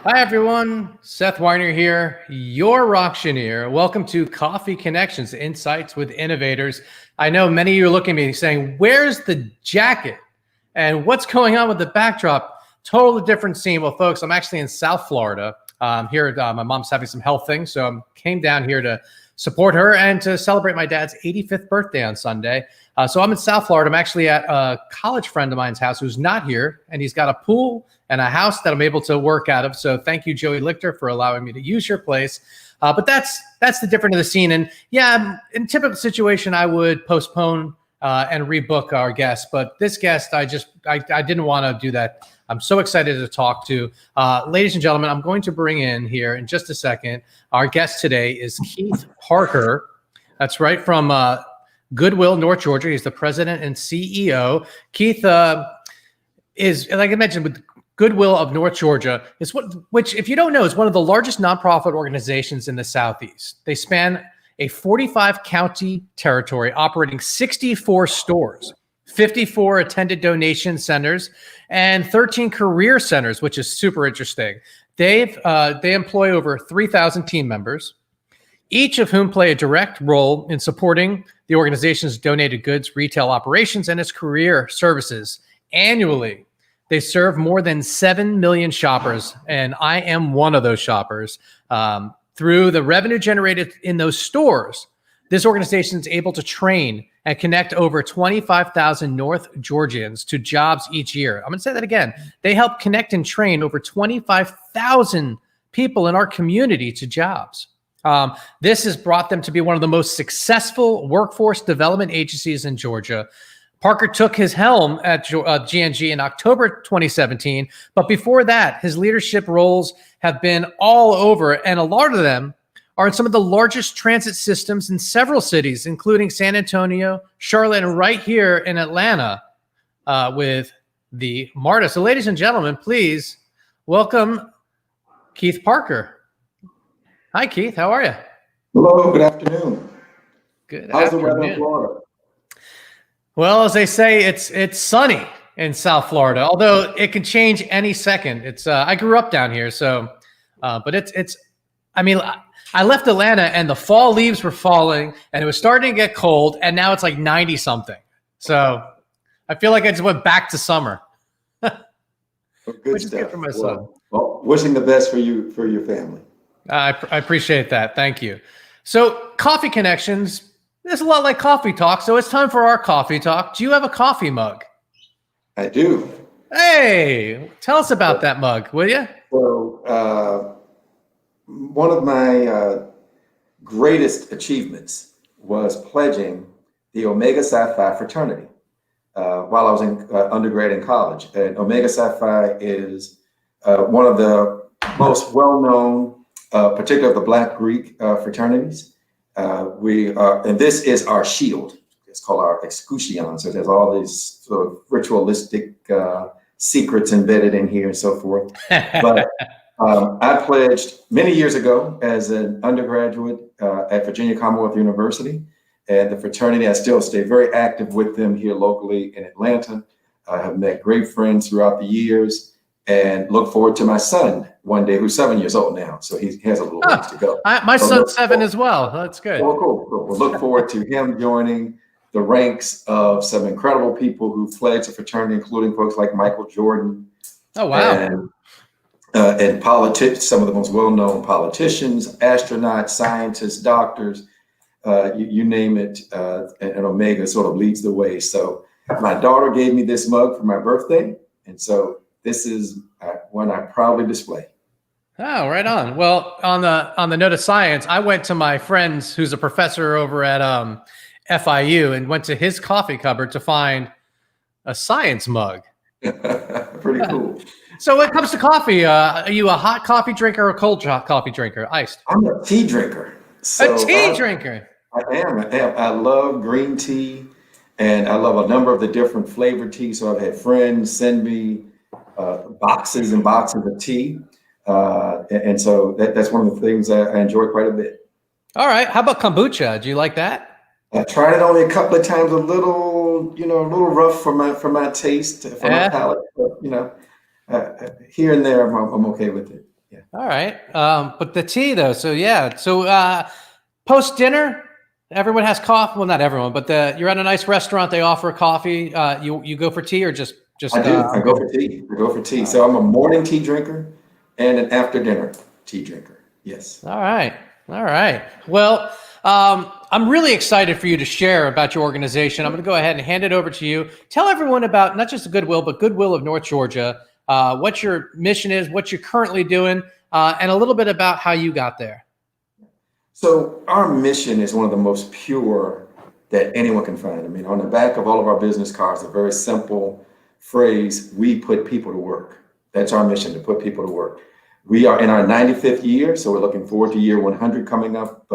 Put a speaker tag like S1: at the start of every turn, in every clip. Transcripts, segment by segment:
S1: Hi, everyone. Seth Weiner here, your auctioneer. Welcome to Coffee Connections, Insights with Innovators. I know many of you are looking at me saying, where's the jacket? And what's going on with the backdrop? Totally different scene. Well, folks, I'm actually in South Florida. Here, my mom's having some health things, so I came down here to support her and to celebrate my dad's 85th birthday on Sunday. So I'm in South Florida. I'm actually at a college friend of mine's house who's not here, and he's got a pool and a house that I'm able to work out of. So thank you, Joey Lichter, for allowing me to use your place. But that's the difference of the scene. And yeah, in typical situation, I would postpone and rebook our guest. But this guest, I didn't want to do that. I'm so excited to talk to. Ladies and gentlemen, I'm going to bring in here in just a second. Our guest today is Keith Parker. That's right, from Goodwill, North Georgia. He's the president and CEO. Keith is, like I mentioned, with Goodwill of North Georgia, which, if you don't know, is one of the largest nonprofit organizations in the Southeast. They span a 45-county territory, operating 64 stores, 54 attended donation centers, and 13 career centers, which is super interesting. They employ over 3,000 team members, each of whom play a direct role in supporting the organization's donated goods, retail operations, and its career services. Annually, they serve more than 7 million shoppers, and I am one of those shoppers. Through the revenue generated in those stores, this organization is able to train and connect over 25,000 North Georgians to jobs each year. I'm going to say that again. They help connect and train over 25,000 people in our community to jobs. This has brought them to be one of the most successful workforce development agencies in Georgia. Parker took his helm at GNG in October 2017, but before that, his leadership roles have been all over, and a lot of them are in some of the largest transit systems in several cities, including San Antonio, Charlotte, and right here in Atlanta with the MARTA. So ladies and gentlemen, please welcome Keith Parker. Hi, Keith. How are you?
S2: Hello. Good afternoon.
S1: Good
S2: How's
S1: afternoon.
S2: the weather in Florida?
S1: Well, as they say, it's sunny in South Florida, although it can change any second. It's I grew up down here, so but it's I mean, I left Atlanta and the fall leaves were falling and it was starting to get cold, and now it's like 90 something. So I feel like I just went back to summer. Which is good for my son.
S2: Well, wishing the best for you, for your family.
S1: I appreciate that. Thank you. So Coffee Connections, it's a lot like coffee talk. So it's time for our coffee talk. Do you have a coffee mug?
S2: I do.
S1: Hey, tell us about that mug, will you?
S2: So one of my greatest achievements was pledging the Omega Psi Phi fraternity while I was in undergrad and college. And Omega Psi Phi is one of the most well-known, particularly of the Black Greek fraternities. And this is our shield. It's called our escutcheon. So there's all these sort of ritualistic secrets embedded in here and so forth. But I pledged many years ago as an undergraduate at Virginia Commonwealth University, and the fraternity, I still stay very active with them here locally in Atlanta. I have met great friends throughout the years and look forward to my son one day, who's 7 years old now. So he has a little ways to go.
S1: My son's 7 as well. That's good.
S2: Oh, cool. We'll look forward to him joining the ranks of some incredible people who pledged the fraternity, including folks like Michael Jordan.
S1: Oh, wow.
S2: And politics, some of the most well-known politicians, astronauts, scientists, doctors, you name it, and Omega sort of leads the way. So my daughter gave me this mug for my birthday, and so this is one I proudly display.
S1: Oh, right on. Well, on the note of science, I went to my friend's, who's a professor over at FIU, and went to his coffee cupboard to find a science mug.
S2: Pretty cool.
S1: So when it comes to coffee, are you a hot coffee drinker or a cold coffee drinker? Iced?
S2: I'm a tea drinker.
S1: So a tea drinker?
S2: I am. I love green tea, and I love a number of the different flavored tea. So I've had friends send me boxes and boxes of tea. And so that's one of the things I enjoy quite a bit.
S1: All right. How about kombucha? Do you like that?
S2: I tried it only a couple of times, a little rough for my taste, for my palate. But, here and there, I'm okay with it. Yeah.
S1: All right. But the tea though. So yeah. So post dinner, everyone has coffee. Well, not everyone, but you're at a nice restaurant. They offer coffee. You go for tea or just
S2: I do. I
S1: I'm
S2: go
S1: good.
S2: for tea. I go for tea.
S1: All
S2: So I'm a morning tea drinker and an after dinner tea drinker. Yes.
S1: right. All right. Well, I'm really excited for you to share about your organization. I'm going to go ahead and hand it over to you. Tell everyone about not just the Goodwill, but Goodwill of North Georgia, what your mission is, what you're currently doing, and a little bit about how you got there.
S2: So our mission is one of the most pure that anyone can find. I mean, on the back of all of our business cards, a very simple phrase, we put people to work. That's our mission, to put people to work. We are in our 95th year, so we're looking forward to year 100 coming up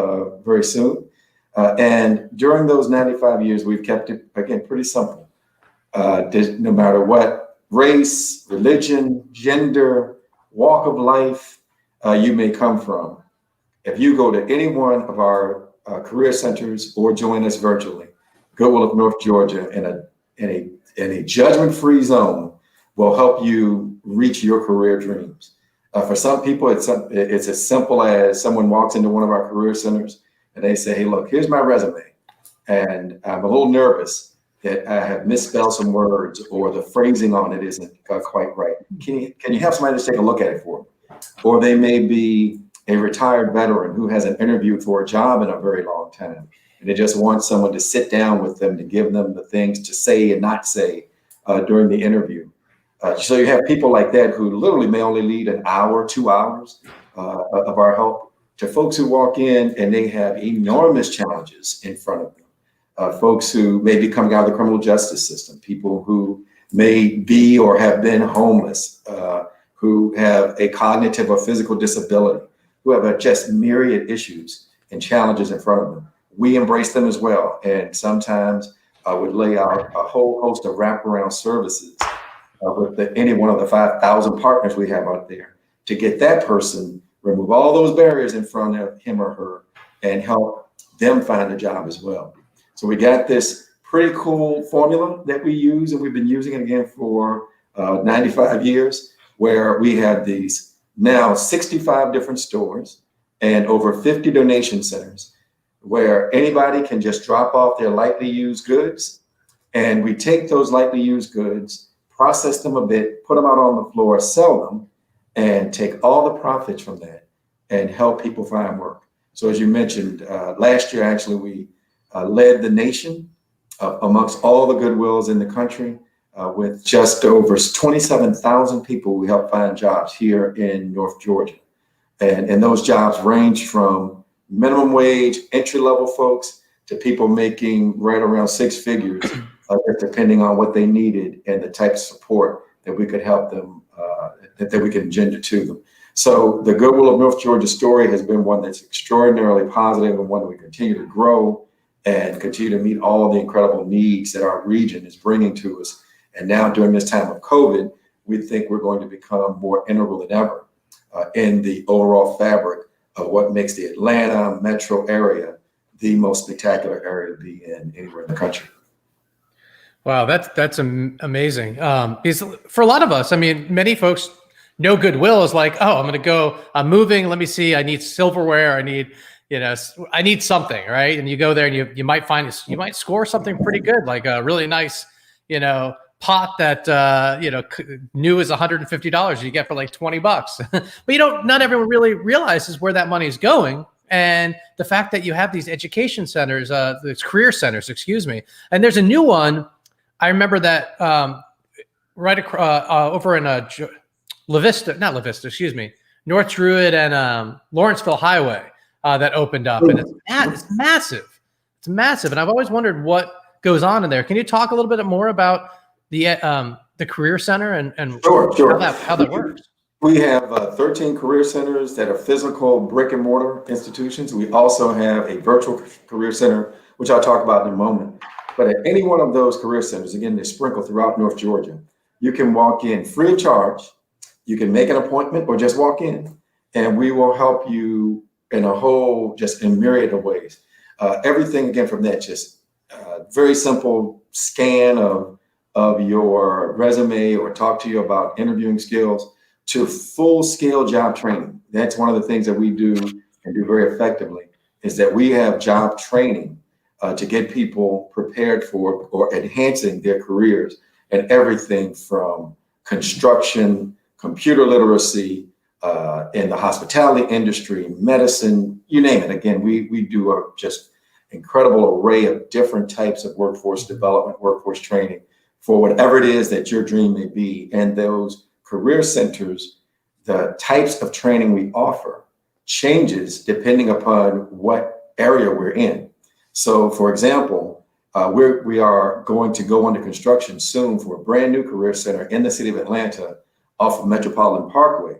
S2: very soon. And during those 95 years, we've kept it, again, pretty simple. No matter what race, religion, gender, walk of life you may come from, if you go to any one of our career centers or join us virtually, Goodwill of North Georgia in a judgment-free zone will help you reach your career dreams. For some people, it's as simple as someone walks into one of our career centers and they say, "Hey, look, here's my resume, and I'm a little nervous that I have misspelled some words or the phrasing on it isn't quite right. Can you have somebody just take a look at it for me?" Or they may be a retired veteran who hasn't interviewed for a job in a very long time, and they just want someone to sit down with them to give them the things to say and not say during the interview. So you have people like that who literally may only need an hour, 2 hours of our help, to folks who walk in and they have enormous challenges in front of them. Folks who may be coming out of the criminal justice system, people who may be or have been homeless, who have a cognitive or physical disability, who have just myriad issues and challenges in front of them. We embrace them as well, and sometimes would lay out a whole host of wraparound services with any one of the 5,000 partners we have out there to get that person, remove all those barriers in front of him or her, and help them find a job as well. So we got this pretty cool formula that we use, and we've been using it again for 95 years, where we have these now 65 different stores and over 50 donation centers where anybody can just drop off their lightly used goods, and we take those lightly used goods, process them a bit, put them out on the floor, sell them, and take all the profits from that and help people find work. So as you mentioned, last year, actually, we led the nation amongst all the Goodwills in the country with just over 27,000 people we helped find jobs here in North Georgia. And those jobs range from minimum wage, entry-level folks to people making right around six figures, depending on what they needed and the type of support that we could help them, that we could engender to them. So the Goodwill of North Georgia story has been one that's extraordinarily positive and one that we continue to grow and continue to meet all the incredible needs that our region is bringing to us. And now during this time of COVID, we think we're going to become more integral than ever in the overall fabric of what makes the Atlanta metro area the most spectacular area to be in anywhere in the country.
S1: Wow, that's amazing. Because for a lot of us, I mean, many folks know Goodwill is like, oh, I'm moving. Let me see. I need silverware. I need something, right? And you go there and you might score something pretty good, like a really nice, pot that new is $150 you get for like $20. But not everyone really realizes where that money is going. And the fact that you have these education centers, these career centers, excuse me, and there's a new one. I remember that right across over in North Druid and Lawrenceville Highway that opened up, and it's massive. It's massive, and I've always wondered what goes on in there. Can you talk a little bit more about the career center and
S2: Sure.
S1: how that works?
S2: We have 13 career centers that are physical brick and mortar institutions. We also have a virtual career center, which I'll talk about in a moment. But at any one of those career centers, again, they're sprinkled throughout North Georgia, you can walk in free of charge. You can make an appointment or just walk in, and we will help you in in myriad of ways. Everything, again, from that, just very simple scan of your resume or talk to you about interviewing skills. to full-scale job training. That's one of the things that we do and do very effectively, is that we have job training to get people prepared for or enhancing their careers, and everything from construction, computer literacy, in the hospitality industry, medicine, you name it. Again, we do a just incredible array of different types of workforce development, workforce training for whatever it is that your dream may be. And those career centers, the types of training we offer changes depending upon what area we're in. So for example, we are going to go under construction soon for a brand new career center in the city of Atlanta off of Metropolitan Parkway.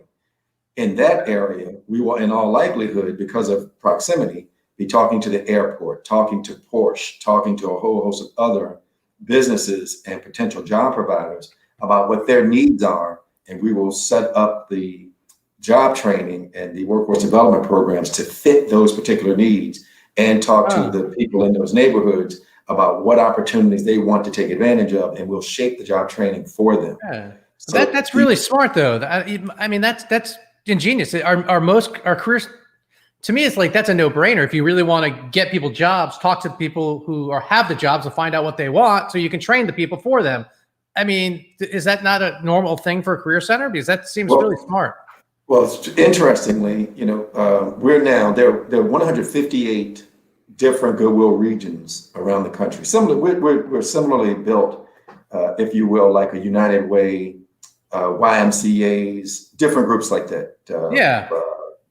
S2: In that area, we will, in all likelihood, because of proximity, be talking to the airport, talking to Porsche, talking to a whole host of other businesses and potential job providers about what their needs are. And we will set up the job training and the workforce development programs to fit those particular needs, and talk to the people in those neighborhoods about what opportunities they want to take advantage of, and we'll shape the job training for them.
S1: Yeah.
S2: So
S1: That's really smart, though. I mean, that's ingenious. Our careers, to me, it's like that's a no-brainer. If you really want to get people jobs, talk to the people who have the jobs and find out what they want, so you can train the people for them. I mean, is that not a normal thing for a career center? Because that seems really smart.
S2: Well, interestingly, we're now there are 158 different Goodwill regions around the country. We're similarly built, if you will, like a United Way, YMCA's, different groups like that.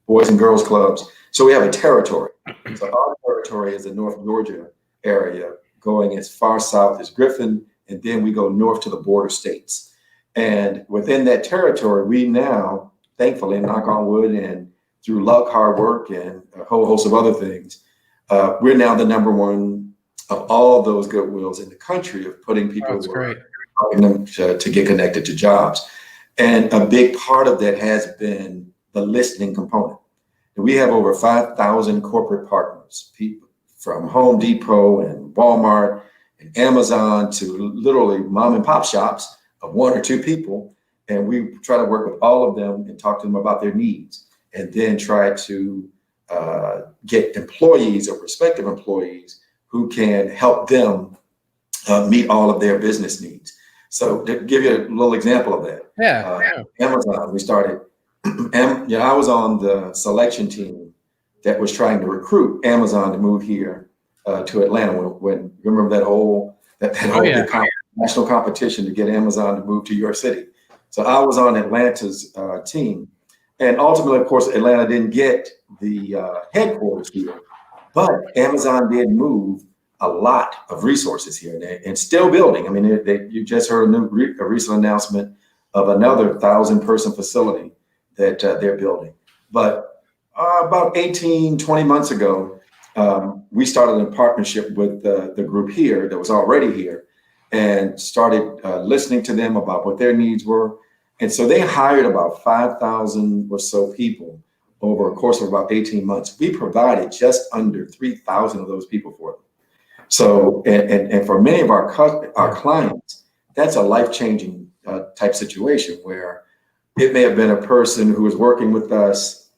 S2: Boys and Girls Clubs. So we have a territory. So our territory is the North Georgia area, going as far south as Griffin, and then we go north to the border states. And within that territory, we now, thankfully, knock on wood, and through luck, hard work, and a whole host of other things, we're now the number one of all those Goodwills in the country of putting people helping them to get connected to jobs. And a big part of that has been the listening component. And we have over 5,000 corporate partners, people from Home Depot and Walmart and Amazon to literally mom and pop shops of one or two people. And we try to work with all of them and talk to them about their needs, and then try to get employees or prospective employees who can help them meet all of their business needs. So to give you a little example of that, Amazon, we started, I was on the selection team that was trying to recruit Amazon to move here to Atlanta when remember that whole big national competition to get Amazon to move to your city. So I was on Atlanta's team, and ultimately, of course, Atlanta didn't get the headquarters here, but Amazon did move a lot of resources here, and still building. I mean, you just heard a recent announcement of another 1,000-person facility that they're building. But about 18, 20 months ago, we started a partnership with the group here that was already here, and started listening to them about what their needs were. And so they hired about 5,000 or so people over a course of about 18 months. We provided just under 3,000 of those people for them. So, and for many of our clients, that's a life-changing type situation, where it may have been a person who was working with us,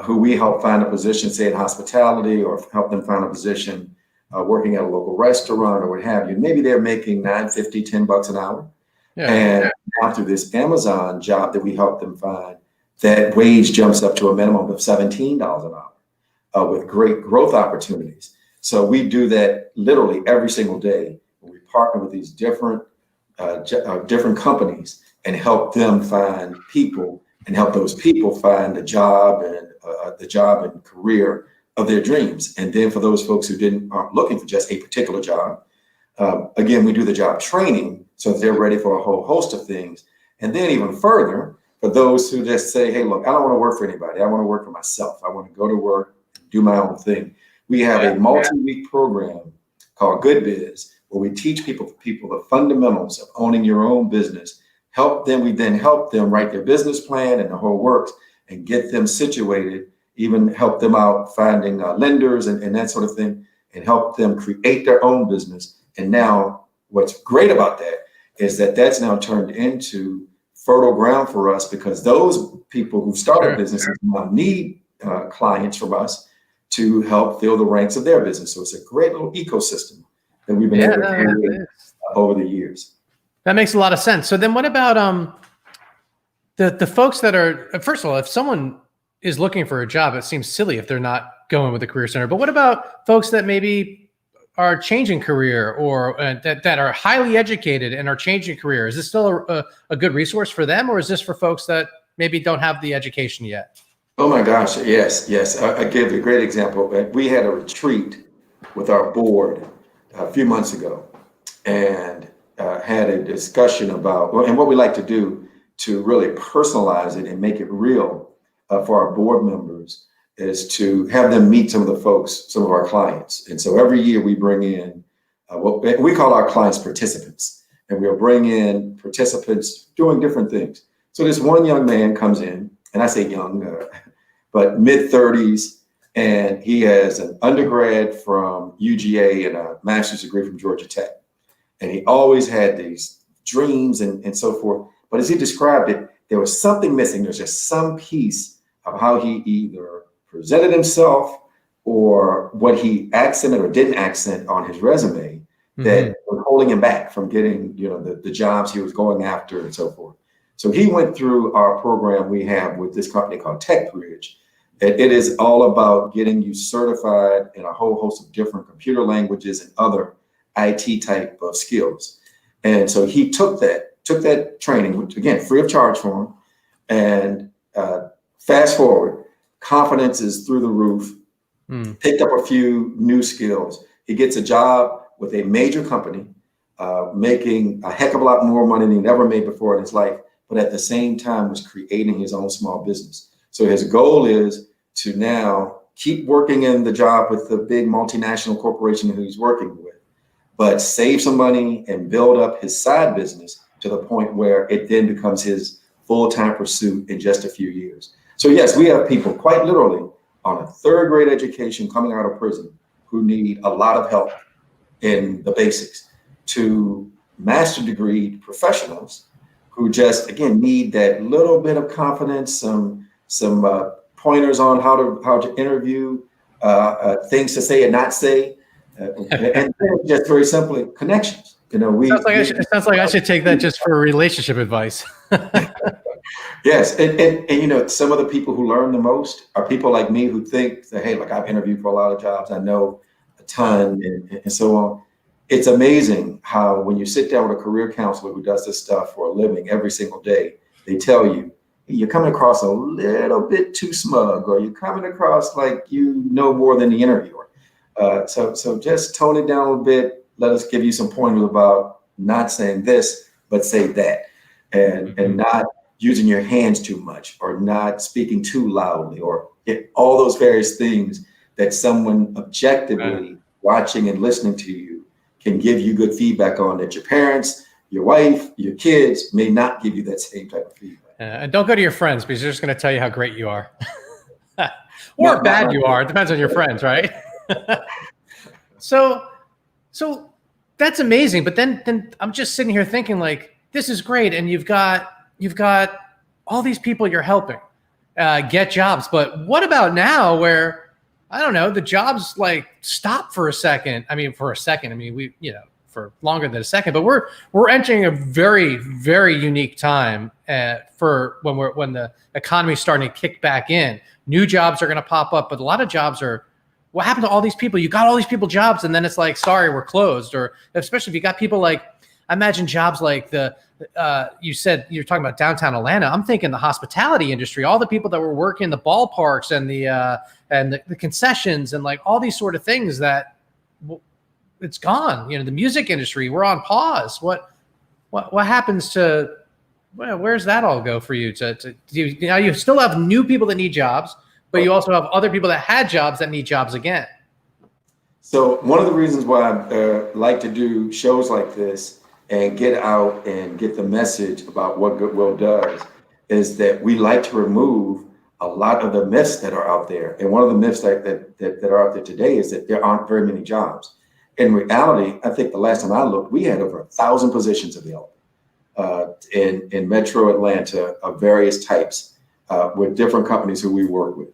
S2: who we helped find a position, say in hospitality, or help them find a position working at a local restaurant or what have you. Maybe they're making $9.50, $10 an hour. And now through this Amazon job that we helped them find, that wage jumps up to a minimum of $17 an hour with great growth opportunities. So we do that literally every single day. We partner with these different companies and help them find people, and help those people find the job and career of their dreams. And then for those folks who aren't looking for just a particular job, again, we do the job training so that they're ready for a whole host of things. And then even further, for those who just say, hey, look, I don't want to work for anybody. I want to work for myself. I want to go to work, do my own thing. We have a multi-week program called Goodwill, where we teach people the fundamentals of owning your own business. We then help them write their business plan and the whole works, and get them situated, even help them out finding lenders and that sort of thing, and help them create their own business. And now what's great about that is that that's now turned into fertile ground for us because those people who started
S1: Sure.
S2: businesses now need clients from us to help fill the ranks of their business. So it's a great little ecosystem that we've been
S1: Yeah,
S2: able to
S1: no,
S2: create
S1: it is.
S2: over the years.
S1: That makes a lot of sense. So then what about the folks that are, first of all, if someone is looking for a job, it seems silly if they're not going with the Career Center. But what about folks that maybe are changing career or that are highly educated and are changing career? Is this still a good resource for them, or is this for folks that maybe don't have the education yet?
S2: Oh my gosh, yes. I give a great example. We had a retreat with our board a few months ago and had a discussion about, and what we like to do to really personalize it and make it real for our board members is to have them meet some of the folks, some of our clients. And so every year we bring in what we call our clients participants, and we'll bring in participants doing different things. So this one young man comes in, and I say young, but mid-30s, and he has an undergrad from UGA and a master's degree from Georgia Tech. And he always had these dreams and so forth. But as he described it, there was something missing. There's just some piece of how he either presented himself or what he accented or didn't accent on his resume that was holding him back from getting, the jobs he was going after and so forth. So he went through our program we have with this company called TechBridge. It is all about getting you certified in a whole host of different computer languages and other IT type of skills. And so he took that training, which again, free of charge for him. And fast forward, confidence is through the roof, picked up a few new skills. He gets a job with a major company, making a heck of a lot more money than he never made before in his life, but at the same time was creating his own small business. So his goal is to now keep working in the job with the big multinational corporation who he's working with, but save some money and build up his side business to the point where it then becomes his full-time pursuit in just a few years. So yes, we have people quite literally on a third grade education coming out of prison who need a lot of help in the basics, to master degree professionals who just, again, need that little bit of confidence, some pointers on how to interview, things to say and not say, and just very simply connections.
S1: Sounds like I should take that just for relationship advice.
S2: Yes, and some of the people who learn the most are people like me who think that, hey, look, I've interviewed for a lot of jobs, I know a ton, and so on. It's amazing how when you sit down with a career counselor who does this stuff for a living every single day, they tell you, you're coming across a little bit too smug, or you're coming across like you know more than the interviewer. So just tone it down a little bit. Let us give you some pointers about not saying this, but say that, and not using your hands too much, or not speaking too loudly, or all those various things that someone objectively watching and listening to you can give you good feedback on, that your parents, your wife, your kids may not give you that same type of feedback.
S1: And don't go to your friends, because they're just going to tell you how great you are or bad you are. It depends on your friends, right? So that's amazing. But then I'm just sitting here thinking, like, this is great. And you've got all these people you're helping get jobs. But what about now where, I don't know, the jobs like stop for a second? I mean, we, for longer than a second, but we're entering a very, very unique time for when the economy's starting to kick back in. New jobs are going to pop up, but a lot of jobs are, what happened to all these people? You got all these people jobs, and then it's like, sorry, we're closed. Or especially if you got people like, I imagine jobs like you said you're talking about downtown Atlanta. I'm thinking the hospitality industry, all the people that were working in the ballparks and the concessions and like all these sort of things that it's gone. The music industry, we're on pause. What happens to, where's that all go for you? You still have new people that need jobs, but you also have other people that had jobs that need jobs again.
S2: So one of the reasons why I like to do shows like this and get out and get the message about what Goodwill does is that we like to remove a lot of the myths that are out there. And one of the myths that are out there today is that there aren't very many jobs. In reality, I think the last time I looked, we had over 1,000 positions available. in Metro Atlanta of various types with different companies who we work with.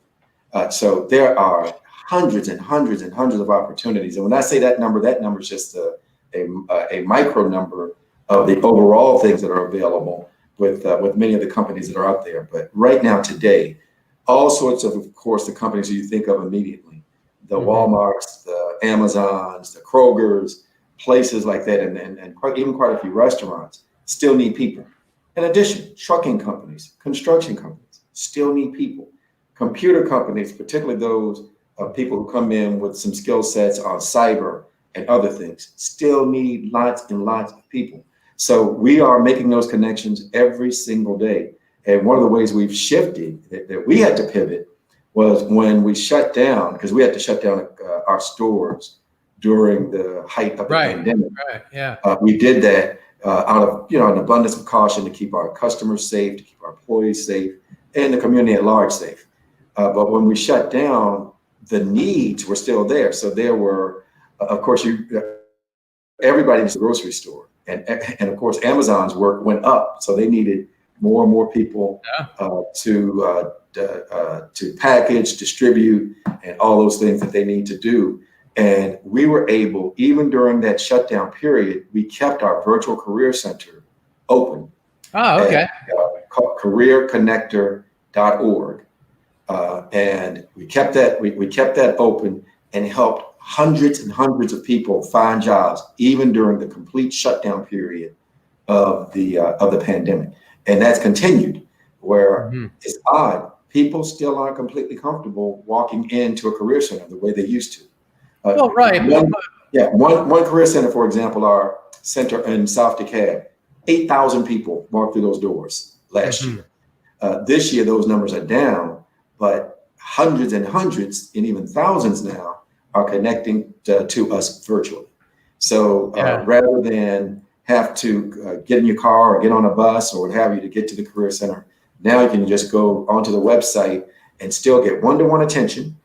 S2: So there are hundreds and hundreds and hundreds of opportunities. And when I say that number is just a micro number of the overall things that are available with many of the companies that are out there. But right now, today, all sorts of course, the companies that you think of immediately, the Walmarts, the Amazons, the Krogers, places like that, and quite a few restaurants still need people. In addition, trucking companies, construction companies still need people. Computer companies, particularly those people who come in with some skill sets on cyber and other things, still need lots and lots of people. So we are making those connections every single day. And one of the ways we've shifted that we had to pivot was when we shut down, because we had to shut down our stores during the height of the pandemic.
S1: Right. Yeah.
S2: We did that out of an abundance of caution to keep our customers safe, to keep our employees safe, and the community at large safe. But when we shut down, the needs were still there. So there were, of course, everybody needs a grocery store, and of course, Amazon's work went up, so they needed more and more people to package, distribute, and all those things that they need to do. And we were able, even during that shutdown period, we kept our virtual career center open.
S1: Oh, okay.
S2: Called careerconnector.org. And we kept that open and helped hundreds and hundreds of people find jobs, even during the complete shutdown period of the pandemic. And that's continued, where it's odd. People still aren't completely comfortable walking into a career center the way they used to.
S1: Right.
S2: One career center, for example, our center in South DeKalb, 8,000 people walked through those doors last year. This year, those numbers are down, but hundreds and hundreds and even thousands now are connecting to us virtually. So rather than have to get in your car or get on a bus or what have you to get to the career center, now you can just go onto the website and still get one-to-one attention,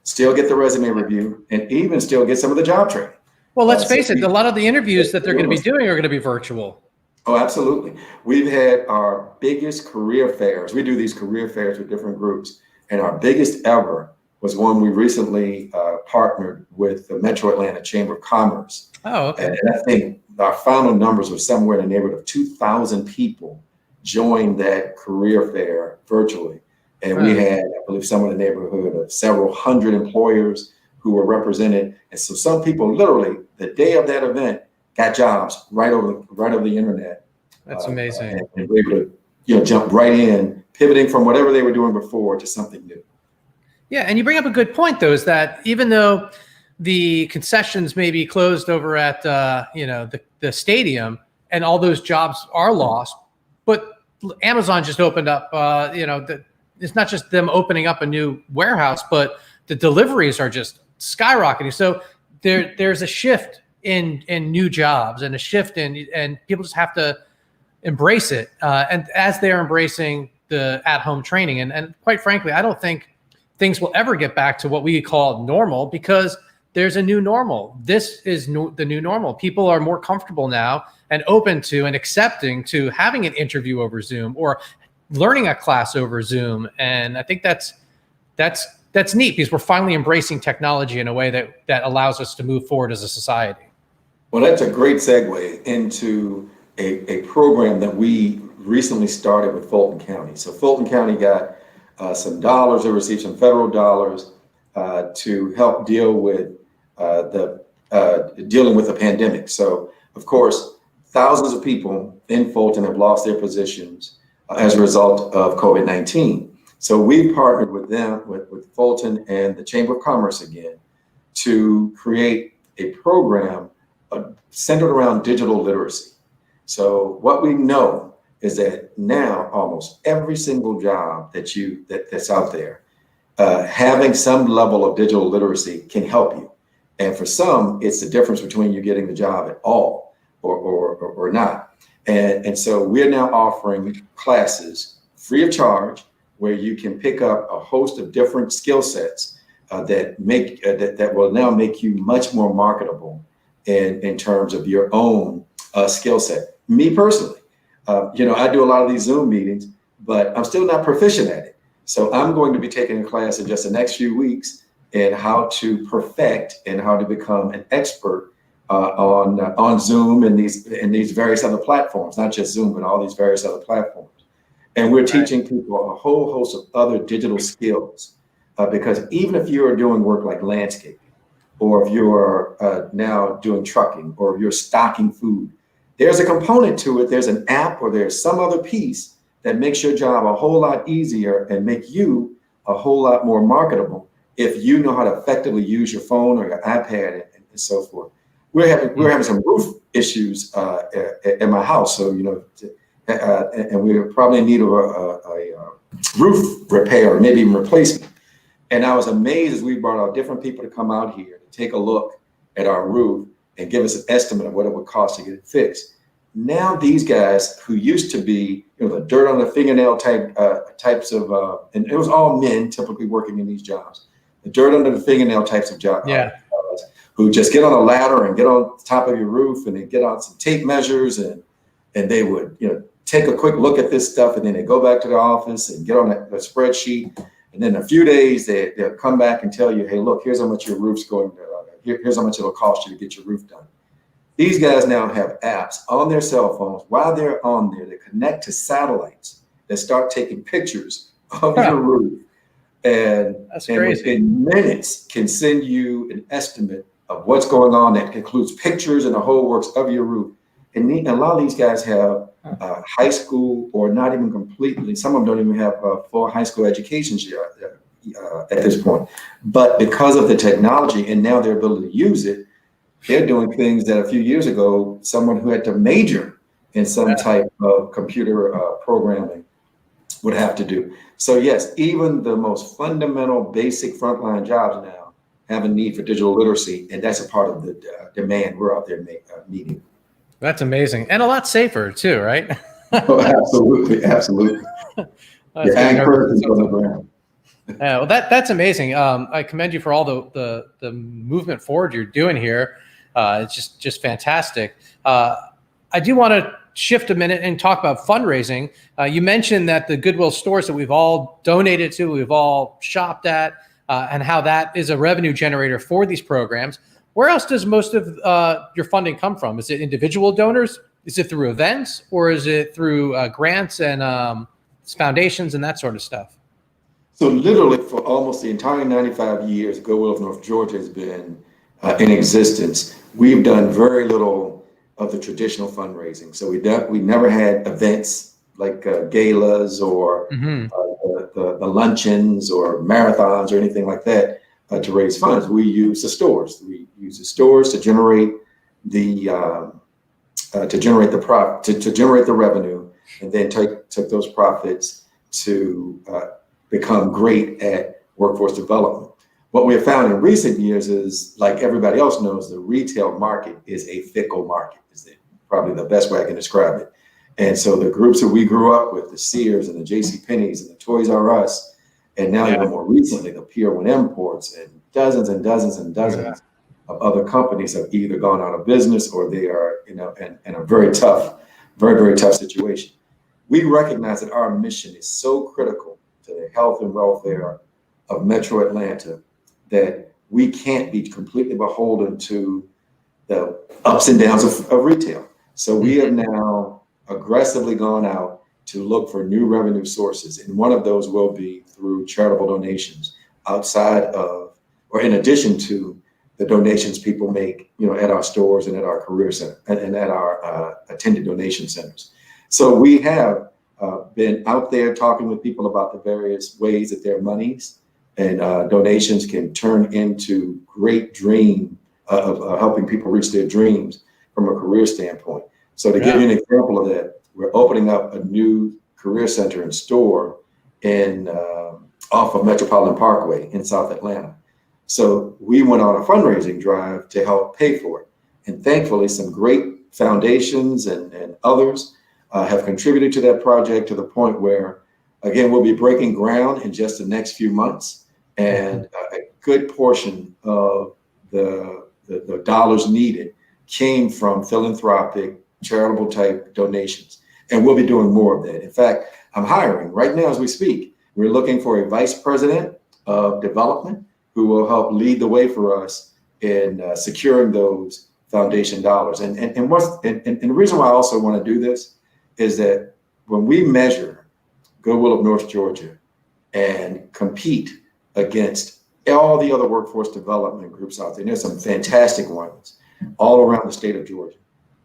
S2: still get the resume review, and even still get some of the job training.
S1: Well, let's face it, a lot of the interviews that they're going to be doing are going to be virtual.
S2: Oh, absolutely. We've had our biggest career fairs. We do these career fairs with different groups, and our biggest ever was one we recently partnered with the Metro Atlanta Chamber of Commerce.
S1: Oh, okay.
S2: And I think our final numbers were somewhere in the neighborhood of 2,000 people joined that career fair virtually. And we had, I believe, somewhere in the neighborhood of several hundred employers who were represented. And so some people literally, the day of that event, got jobs right over the internet.
S1: That's amazing.
S2: And were able to jump right in, pivoting from whatever they were doing before to something new.
S1: Yeah, and you bring up a good point, though, is that even though the concessions may be closed over at the stadium, and all those jobs are lost, but Amazon just opened up. It's not just them opening up a new warehouse, but the deliveries are just skyrocketing. So there's a shift in new jobs and a shift and people just have to embrace it. And as they're embracing the at-home training, and quite frankly, I don't think things will ever get back to what we call normal, because there's a new normal. This is the new normal. People are more comfortable now and open to and accepting to having an interview over Zoom or learning a class over Zoom. And I think that's neat, because we're finally embracing technology in a way that allows us to move forward as a society.
S2: Well, that's a great segue into a program that we recently started with Fulton County. So Fulton County got some dollars, they received some federal dollars to help deal with dealing with the pandemic. So, of course, thousands of people in Fulton have lost their positions as a result of COVID-19. So we partnered with them, with Fulton and the Chamber of Commerce again, to create a program centered around digital literacy. So what we know is that now almost every single job that's out there, having some level of digital literacy can help you. And for some, it's the difference between you getting the job at all or not. And so we're now offering classes free of charge, where you can pick up a host of different skill sets that will now make you much more marketable in terms of your own skill set. Me personally, I do a lot of these Zoom meetings, but I'm still not proficient at it. So I'm going to be taking a class in just the next few weeks in how to perfect and how to become an expert on Zoom and these various other platforms, not just Zoom, but all these various other platforms. And we're teaching people a whole host of other digital skills, because even if you're doing work like landscaping, or if you're now doing trucking, or if you're stocking food, there's a component to it. There's an app or there's some other piece that makes your job a whole lot easier and make you a whole lot more marketable if you know how to effectively use your phone or your iPad and so forth. We're having some roof issues at my house, so and we probably need a roof repair, or maybe even replacement. And I was amazed as we brought out different people to come out here to take a look at our roof and give us an estimate of what it would cost to get it fixed. Now these guys who used to be, the dirt on the fingernail types of, and it was all men typically working in these jobs, the dirt under the fingernail types of jobs, who just get on a ladder and get on top of your roof and they get out some tape measures and they would, take a quick look at this stuff, and then they go back to the office and get on a spreadsheet. And then in a few days, they'll come back and tell you, hey, look, here's how much your roof's going to, here's how much it'll cost you to get your roof done. These guys now have apps on their cell phones while they're on there that connect to satellites that start taking pictures of your roof. And within minutes can send you an estimate of what's going on that includes pictures and the whole works of your roof. And a lot of these guys have high school, or not even completely. Some of them don't even have full high school educations at this point. But because of the technology and now their ability to use it, they're doing things that a few years ago, someone who had to major in some type of computer programming would have to do. So yes, even the most fundamental, basic frontline jobs now have a need for digital literacy, and that's a part of the demand we're out there meeting.
S1: That's amazing, and a lot safer too, right?
S2: Oh, absolutely.
S1: Yeah, well, that's amazing. I commend you for all the movement forward you're doing here. It's just fantastic. I do want to shift a minute and talk about fundraising. You mentioned that the Goodwill stores that we've all donated to, we've all shopped at, and how that is a revenue generator for these programs. Where else does most of your funding come from? Is it individual donors? Is it through events, or is it through grants and foundations and that sort of stuff?
S2: So literally for almost the entire 95 years Goodwill of North Georgia has been in existence, we've done very little of the traditional fundraising. So we never had events like galas or the luncheons or marathons or anything like that to raise funds. We use the stores. We use the stores to generate the revenue, and then took those profits to become great at workforce development. What we have found in recent years is, like everybody else knows, the retail market is a fickle market, is probably the best way I can describe it. And so the groups that we grew up with, the Sears and the JCPenney's and the Toys R Us, and now even more recently, the Pier 1 Imports and dozens and dozens and dozens of other companies have either gone out of business or they are, in a very, very tough situation. We recognize that our mission is so critical to the health and welfare of Metro Atlanta that we can't be completely beholden to the ups and downs of retail. So we have now aggressively gone out to look for new revenue sources. And one of those will be through charitable donations outside of, or in addition to the donations people make, at our stores and at our career center and at our attended donation centers. So we have been out there talking with people about the various ways that their monies and donations can turn into great dream of helping people reach their dreams from a career standpoint. So to give you an example of that, we're opening up a new career center and store in off of Metropolitan Parkway in South Atlanta. So we went on a fundraising drive to help pay for it. And thankfully, some great foundations and others have contributed to that project to the point where, again, we'll be breaking ground in just the next few months. And a good portion of the dollars needed came from philanthropic, charitable type donations. And we'll be doing more of that. In fact, I'm hiring right now as we speak. We're looking for a vice president of development who will help lead the way for us in securing those foundation dollars. And the reason why I also want to do this is that when we measure Goodwill of North Georgia and compete against all the other workforce development groups out there, and there's some fantastic ones all around the state of Georgia,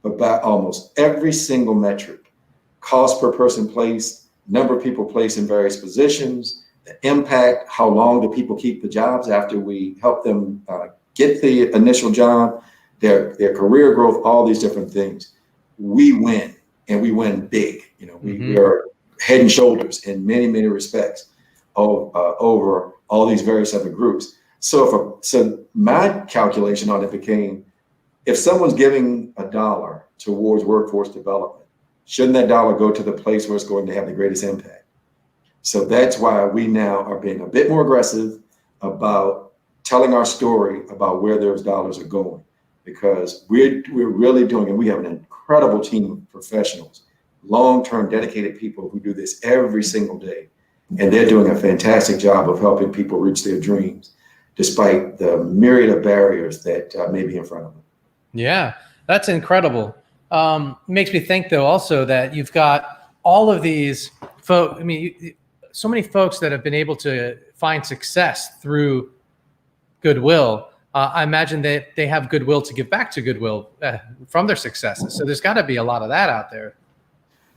S2: but by almost every single metric, cost per person placed, number of people placed in various positions, the impact, how long do people keep the jobs after we help them get the initial job, their career growth, all these different things. We win, and we win big. We are head and shoulders in many, many respects over all these various other groups. So my calculation on it became, if someone's giving $1 towards workforce development, shouldn't that dollar go to the place where it's going to have the greatest impact? So that's why we now are being a bit more aggressive about telling our story about where those dollars are going, because we're really doing, and we have an incredible team of professionals, long-term dedicated people who do this every single day. And they're doing a fantastic job of helping people reach their dreams, despite the myriad of barriers that may be in front of them.
S1: Yeah, that's incredible. Makes me think, though, also that you've got all of these folks. I mean, so many folks that have been able to find success through Goodwill. I imagine that they have goodwill to give back to Goodwill from their successes. So there's got to be a lot of that out there.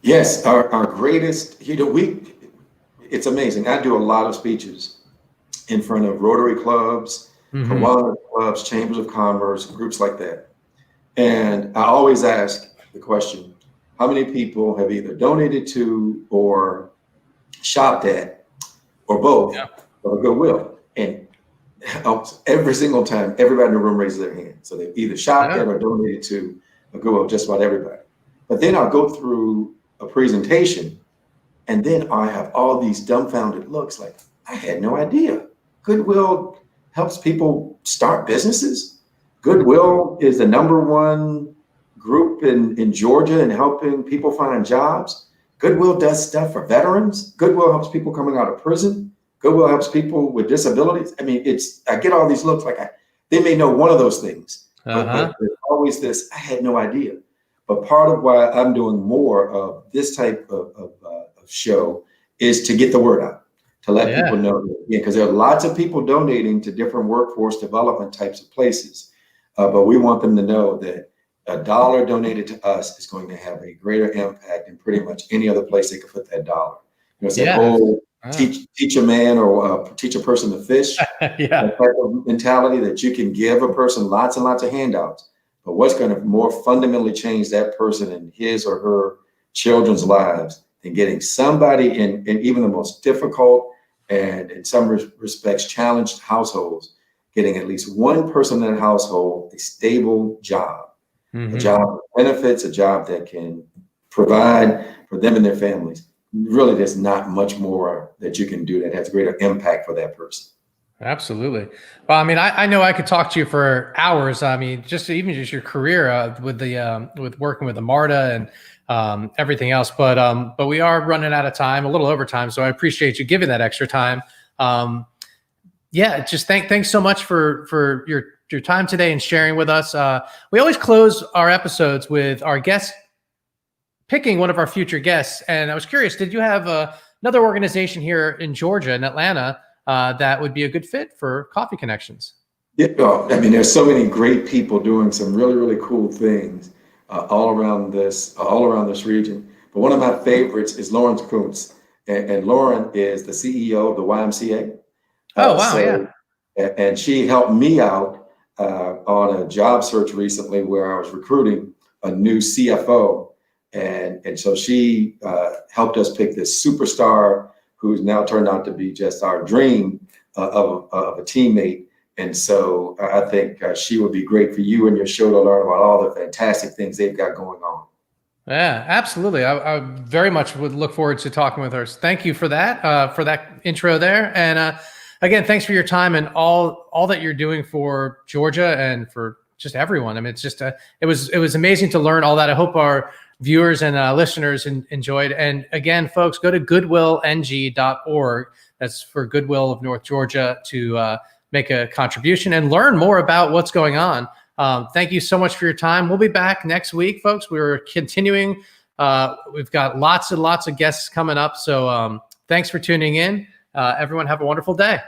S2: Yes, our greatest, it's amazing. I do a lot of speeches in front of Rotary clubs, Kiwanis clubs, chambers of commerce, groups like that. And I always ask the question, how many people have either donated to or shopped at or both of Goodwill? And every single time, everybody in the room raises their hand. So they've either shopped at or donated to a Goodwill, just about everybody. But then I'll go through a presentation, and then I have all these dumbfounded looks like, I had no idea. Goodwill helps people start businesses. Goodwill is the #1 group in Georgia in helping people find jobs. Goodwill does stuff for veterans. Goodwill helps people coming out of prison. Goodwill helps people with disabilities. I mean, I get all these looks like they may know one of those things, but there's always this, I had no idea. But part of why I'm doing more of this type of show is to get the word out, to let people know, because there are lots of people donating to different workforce development types of places. But we want them to know that $1 donated to us is going to have a greater impact than pretty much any other place they could put that dollar. Teach a man or teach a person to fish. That type of mentality that you can give a person lots and lots of handouts. But what's going to more fundamentally change that person and his or her children's lives than getting somebody in even the most difficult and in some respects challenged households, getting at least one person in that household a stable job, a job that benefits, a job that can provide for them and their families. Really, there's not much more that you can do that has greater impact for that person.
S1: Absolutely. Well, I mean, I know I could talk to you for hours. I mean, just your career with working with the MARTA and everything else. But we are running out of time, a little over time. So I appreciate you giving that extra time. Just thanks so much for your time today and sharing with us. We always close our episodes with our guests picking one of our future guests. And I was curious, did you have another organization here in Georgia, in Atlanta, that would be a good fit for Coffee Connections?
S2: Yeah, I mean, there's so many great people doing some really, really cool things all around this region. But one of my favorites is Lauren Kuntz, and Lauren is the CEO of the YMCA.
S1: Oh, wow,
S2: And she helped me out on a job search recently where I was recruiting a new CFO. And so she helped us pick this superstar who's now turned out to be just our dream of a teammate. And so I think she would be great for you and your show to learn about all the fantastic things they've got going on.
S1: Yeah, absolutely. I very much would look forward to talking with her. So thank you for that intro there. And again, thanks for your time and all that you're doing for Georgia and for just everyone. I mean, it's just it was amazing to learn all that. I hope our viewers and listeners enjoyed. And again, folks, go to goodwillng.org. That's for Goodwill of North Georgia to make a contribution and learn more about what's going on. Thank you so much for your time. We'll be back next week, folks. We're continuing. We've got lots and lots of guests coming up. So thanks for tuning in. Everyone have a wonderful day.